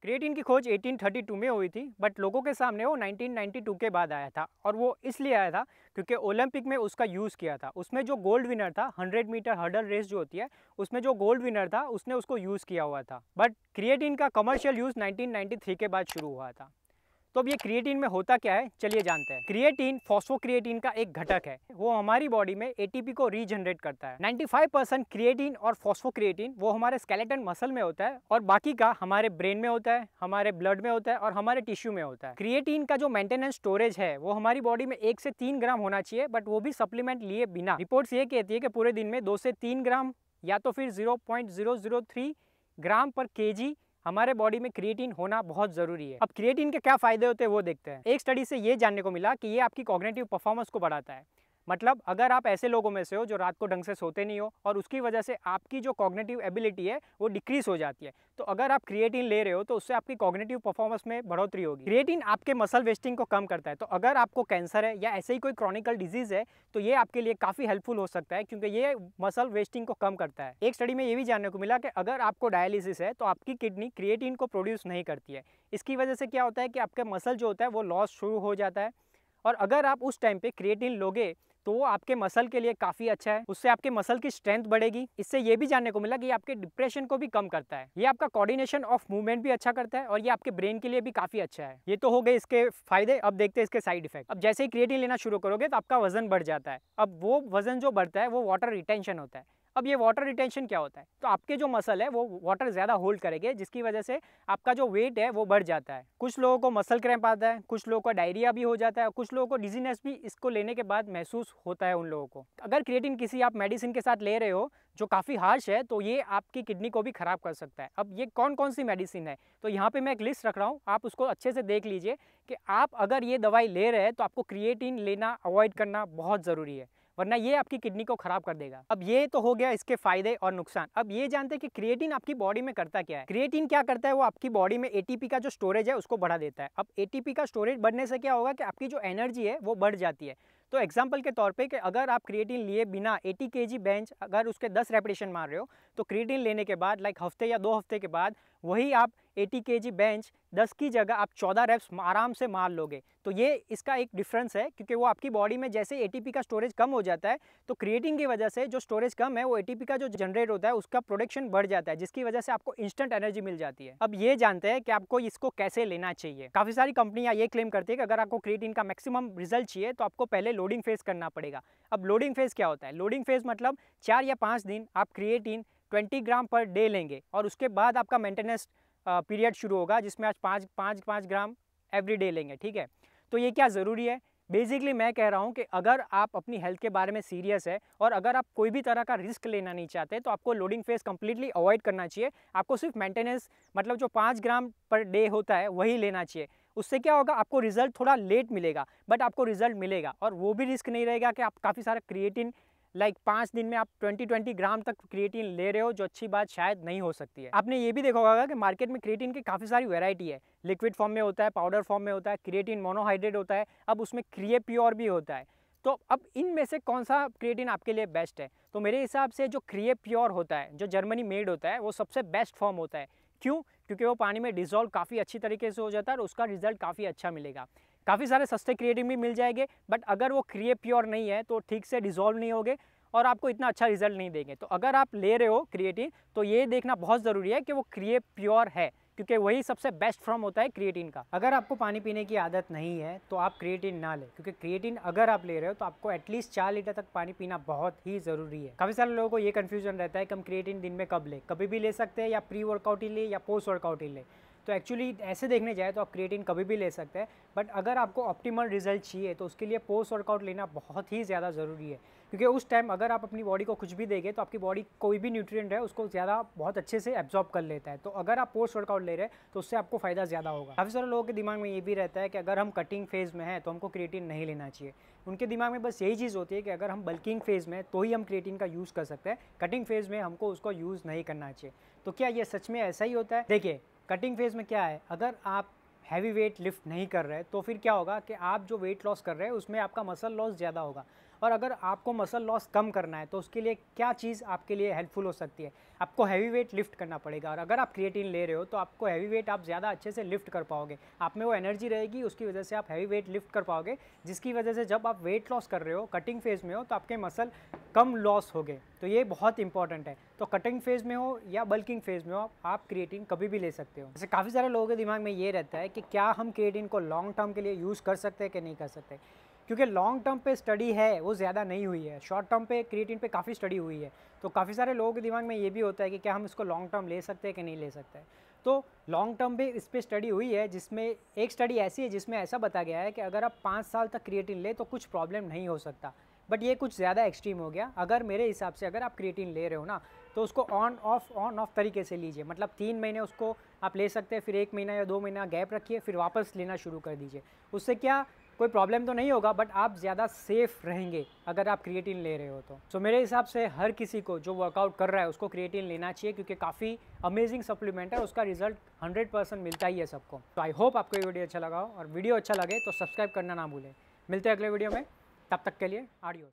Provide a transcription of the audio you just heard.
Creatine की खोज 1832 में हुई थी, बट लोगों के सामने वो 1992 के बाद आया था। और वो इसलिए आया था क्योंकि ओलंपिक में उसका यूज़ किया था। उसमें जो गोल्ड विनर था, 100 मीटर हर्डल रेस जो होती है, उसमें जो गोल्ड विनर था उसने उसको यूज़ किया हुआ था। बट क्रिएटिन का कमर्शियल यूज़ 1993 के बाद शुरू हुआ था। तो अब ये क्रिएटिन में होता क्या है, चलिए जानते हैं। क्रिएटिन फॉस्फोक्रिएटिन का एक घटक है, वो हमारी बॉडी में एटीपी को रीजनरेट करता है। 95% क्रिएटिन और फॉस्फोक्रिएटिन वो हमारे स्केलेटन मसल में होता है और बाकी का हमारे ब्रेन में होता है, हमारे ब्लड में होता है और हमारे टिश्यू में होता है। क्रिएटिन का जो मेंटेनेंस स्टोरेज है वो हमारी बॉडी में 1 से 3 ग्राम होना चाहिए, बट वो भी सप्लीमेंट लिए बिना। रिपोर्ट्स ये कहती है कि पूरे दिन में 2 से 3 ग्राम या तो फिर 0.003 ग्राम पर केजी हमारे बॉडी में क्रिएटिन होना बहुत जरूरी है। अब क्रिएटिन के क्या फायदे होते हैं वो देखते हैं। एक स्टडी से ये जानने को मिला कि ये आपकी कॉग्निटिव परफॉर्मेंस को बढ़ाता है। मतलब अगर आप ऐसे लोगों में से हो जो रात को ढंग से सोते नहीं हो और उसकी वजह से आपकी जो कॉग्निटिव एबिलिटी है वो डिक्रीज हो जाती है, तो अगर आप क्रिएटिन ले रहे हो तो उससे आपकी कॉग्निटिव परफॉर्मेंस में बढ़ोतरी होगी। क्रिएटिन आपके मसल वेस्टिंग को कम करता है, तो अगर आपको कैंसर है या ऐसे ही कोई क्रॉनिकल डिजीज है तो ये आपके लिए काफ़ी हेल्पफुल हो सकता है, क्योंकि ये मसल वेस्टिंग को कम करता है। एक स्टडी में ये भी जानने को मिला कि अगर आपको डायलिसिस है तो आपकी किडनी क्रिएटिन को प्रोड्यूस नहीं करती है। इसकी वजह से क्या होता है कि आपके मसल जो होता है वो लॉस शुरू हो जाता है, और अगर आप उस टाइम पे क्रिएटिन लोगे तो वो आपके मसल के लिए काफ़ी अच्छा है। उससे आपके मसल की स्ट्रेंथ बढ़ेगी। इससे ये भी जानने को मिला कि ये आपके डिप्रेशन को भी कम करता है, ये आपका कोऑर्डिनेशन ऑफ मूवमेंट भी अच्छा करता है और ये आपके ब्रेन के लिए भी काफ़ी अच्छा है। ये तो हो गए इसके फायदे। अब देखते हैं इसके साइड इफेक्ट। अब जैसे ही क्रिएटिन लेना शुरू करोगे तो आपका वजन बढ़ जाता है। अब वो वजन जो बढ़ता है वो वाटर रिटेंशन होता है। अब ये वाटर रिटेंशन क्या होता है, तो आपके जो मसल है वो वाटर ज़्यादा होल्ड करेंगे, जिसकी वजह से आपका जो वेट है वो बढ़ जाता है। कुछ लोगों को मसल क्रैम्प आता है, कुछ लोगों को डायरिया भी हो जाता है और कुछ लोगों को डिजीनेस भी इसको लेने के बाद महसूस होता है उन लोगों को। अगर क्रिएटिन किसी आप मेडिसिन के साथ ले रहे हो जो काफ़ी हार्श है तो ये आपकी किडनी को भी ख़राब कर सकता है। अब ये कौन कौन सी मेडिसिन है, तो यहाँ पे मैं एक लिस्ट रख रहा हूँ, आप उसको अच्छे से देख लीजिए कि आप अगर ये दवाई ले रहे हैं तो आपको क्रिएटिन लेना अवॉइड करना बहुत ज़रूरी है, वरना ये आपकी किडनी को खराब कर देगा। अब ये तो हो गया इसके फायदे और नुकसान। अब ये जानते हैं कि क्रिएटिन आपकी बॉडी में करता क्या है। क्रिएटिन क्या करता है, वो आपकी बॉडी में एटीपी का जो स्टोरेज है उसको बढ़ा देता है। अब एटीपी का स्टोरेज बढ़ने से क्या होगा कि आपकी जो एनर्जी है वो बढ़ जाती है। तो एग्जाम्पल के तौर पे कि अगर आप क्रिएटिन लिए बिना 80 kg बेंच अगर उसके 10 रेपिटेशन मार रहे हो, तो क्रिएटिन लेने के बाद लाइक हफ्ते या 2 हफ्ते के बाद वही आप 80 kg बेंच 10 की जगह आप 14 रेप्स आराम से मार लोगे। तो ये इसका एक डिफरेंस है, क्योंकि वो आपकी बॉडी में जैसे एटीपी का स्टोरेज कम हो जाता है तो क्रिएटिन की वजह से जो स्टोरेज कम है वो एटीपी का जो जनरेट होता है उसका प्रोडक्शन बढ़ जाता है, जिसकी वजह से आपको इंस्टेंट एनर्जी मिल जाती है। अब ये जानते हैं कि आपको इसको कैसे लेना चाहिए। काफ़ी सारी कंपनियां ये क्लेम करती है कि अगर आपको क्रिएटिन का मैक्सिमम रिजल्ट चाहिए तो आपको पहले लोडिंग फेज करना पड़ेगा। अब लोडिंग फेज क्या होता है, लोडिंग फेज मतलब 4 या 5 दिन आप क्रिएटिन 20 ग्राम पर डे लेंगे और उसके बाद आपका मेंटेनेंस पीरियड शुरू होगा जिसमें आज 5 ग्राम एवरी डे लेंगे। ठीक है, तो ये क्या ज़रूरी है, बेसिकली मैं कह रहा हूँ कि अगर आप अपनी हेल्थ के बारे में सीरियस है और अगर आप कोई भी तरह का रिस्क लेना नहीं चाहते तो आपको लोडिंग फेज कंप्लीटली अवॉइड करना चाहिए। आपको सिर्फ मेंटेनेंस मतलब जो 5 ग्राम पर डे होता है वही लेना चाहिए। उससे क्या होगा, आपको रिजल्ट थोड़ा लेट मिलेगा बट आपको रिजल्ट मिलेगा, और वो भी रिस्क नहीं रहेगा कि आप काफ़ी सारा क्रिएटिन लाइक 5 दिन में आप 20 ग्राम तक क्रिएटिन ले रहे हो, जो अच्छी बात शायद नहीं हो सकती है। आपने ये भी देखा होगा कि मार्केट में क्रिएटिन की काफ़ी सारी वैरायटी है, लिक्विड फॉर्म में होता है, पाउडर फॉर्म में होता है, क्रिएटिन मोनोहाइड्रेट होता है, अब उसमें क्रिए प्योर भी होता है। तो अब इनमें से कौन सा क्रिएटिन आपके लिए बेस्ट है, तो मेरे हिसाब से जो क्रिए प्योर होता है, जो जर्मनी मेड होता है, वो सबसे बेस्ट फॉर्म होता है। क्यों, क्योंकि वो पानी में डिजोल्व काफ़ी अच्छी तरीके से हो जाता है और उसका रिजल्ट काफ़ी अच्छा मिलेगा। काफ़ी सारे सस्ते क्रिएटिन भी मिल जाएंगे बट अगर वो क्रिए प्योर नहीं है तो ठीक से डिजोल्व नहीं होगे और आपको इतना अच्छा रिजल्ट नहीं देंगे। तो अगर आप ले रहे हो क्रिएटिन तो ये देखना बहुत ज़रूरी है कि वो क्रिए प्योर है, क्योंकि वही सबसे बेस्ट फॉर्म होता है क्रिएटिन का। अगर आपको पानी पीने की आदत नहीं है तो आप क्रिएटिन ना लें, क्योंकि क्रिएटिन अगर आप ले रहे हो तो आपको एटलीस्ट 4 लीटर तक पानी पीना बहुत ही ज़रूरी है। काफ़ी सारे लोगों को ये कन्फ्यूजन रहता है कि हम क्रिएटिन दिन में कब लें, कभी भी ले सकते हैं या प्री वर्कआउट ही ले या पोस्ट वर्कआउट ही ले। तो एक्चुअली ऐसे देखने जाए तो आप क्रिएटिन कभी भी ले सकते हैं, बट अगर आपको ऑप्टिमल रिजल्ट चाहिए तो उसके लिए पोस्ट वर्कआउट लेना बहुत ही ज़्यादा ज़रूरी है, क्योंकि उस टाइम अगर आप अपनी बॉडी को कुछ भी देंगे तो आपकी बॉडी कोई भी न्यूट्रिएंट है उसको ज़्यादा बहुत अच्छे से एब्जॉर्ब कर लेता है। तो अगर आप पोस्ट वर्कआउट ले रहे हैं तो उससे आपको फ़ायदा ज़्यादा होगा। काफ़ी सारे लोगों के दिमाग में ये भी रहता है कि अगर हम कटिंग फेज़ में हैं तो हमको क्रिएटिन नहीं लेना चाहिए। उनके दिमाग में बस यही चीज़ होती है कि अगर हम बल्किंग फेज़ में तो ही हम क्रिएटिन का यूज़ कर सकते हैं, कटिंग फेज़ में हमको उसको यूज़ नहीं करना चाहिए। तो क्या ये सच में ऐसा ही होता है? देखिए, कटिंग फेज़ में क्या है, अगर आप हैवी वेट लिफ्ट नहीं कर रहे तो फिर क्या होगा कि आप जो वेट लॉस कर रहे हैं उसमें आपका मसल लॉस ज़्यादा होगा। और अगर आपको मसल लॉस कम करना है तो उसके लिए क्या चीज़ आपके लिए हेल्पफुल हो सकती है, आपको हैवी वेट लिफ्ट करना पड़ेगा। और अगर आप क्रिएटिन ले रहे हो तो आपको हैवी वेट आप ज़्यादा अच्छे से लिफ्ट कर पाओगे, आप में वो एनर्जी रहेगी, उसकी वजह से आप हैवी वेट लिफ्ट कर पाओगे, जिसकी वजह से जब आप वेट लॉस कर रहे हो, कटिंग फेज़ में हो, तो आपके मसल कम लॉस हो गए। तो ये बहुत इंपॉर्टेंट है। तो कटिंग फेज़ में हो या बल्किंग फेज़ में हो, आप क्रिएटिन कभी भी ले सकते हो। जैसे काफ़ी सारे लोगों के दिमाग में ये रहता है कि क्या हम क्रिएटिन को लॉन्ग टर्म के लिए यूज़ कर सकते हैं कि नहीं कर सकते, क्योंकि लॉन्ग टर्म पे स्टडी है वो ज़्यादा नहीं हुई है, शॉर्ट टर्म पे क्रिएटिन पे काफ़ी स्टडी हुई है। तो काफ़ी सारे लोगों के दिमाग में ये भी होता है कि क्या हम इसको लॉन्ग टर्म ले सकते हैं कि नहीं ले सकते। तो लॉन्ग टर्म पे इस पर स्टडी हुई है, जिसमें एक स्टडी ऐसी है जिसमें ऐसा बताया गया है कि अगर आप 5 साल तक क्रिएटिन ले तो कुछ प्रॉब्लम नहीं हो सकता। बट ये कुछ ज़्यादा एक्सट्रीम हो गया। अगर मेरे हिसाब से अगर आप क्रिएटिन ले रहे हो ना, तो उसको ऑन ऑफ तरीके से लीजिए। मतलब 3 महीने उसको आप ले सकते हैं, फिर 1 महीना या 2 महीना गैप रखिए, फिर वापस लेना शुरू कर दीजिए। उससे क्या कोई प्रॉब्लम तो नहीं होगा, बट आप ज़्यादा सेफ़ रहेंगे अगर आप क्रिएटिन ले रहे हो तो। सो मेरे हिसाब से हर किसी को जो वर्कआउट कर रहा है उसको क्रिएटिन लेना चाहिए, क्योंकि काफ़ी अमेजिंग सप्लीमेंट है, उसका रिजल्ट 100% मिलता ही है सबको। तो आई होप आपको ये वीडियो अच्छा लगा हो, और वीडियो अच्छा लगे तो सब्सक्राइब करना ना भूलें। मिलते हैं अगले वीडियो में, तब तक के लिए आडियोस।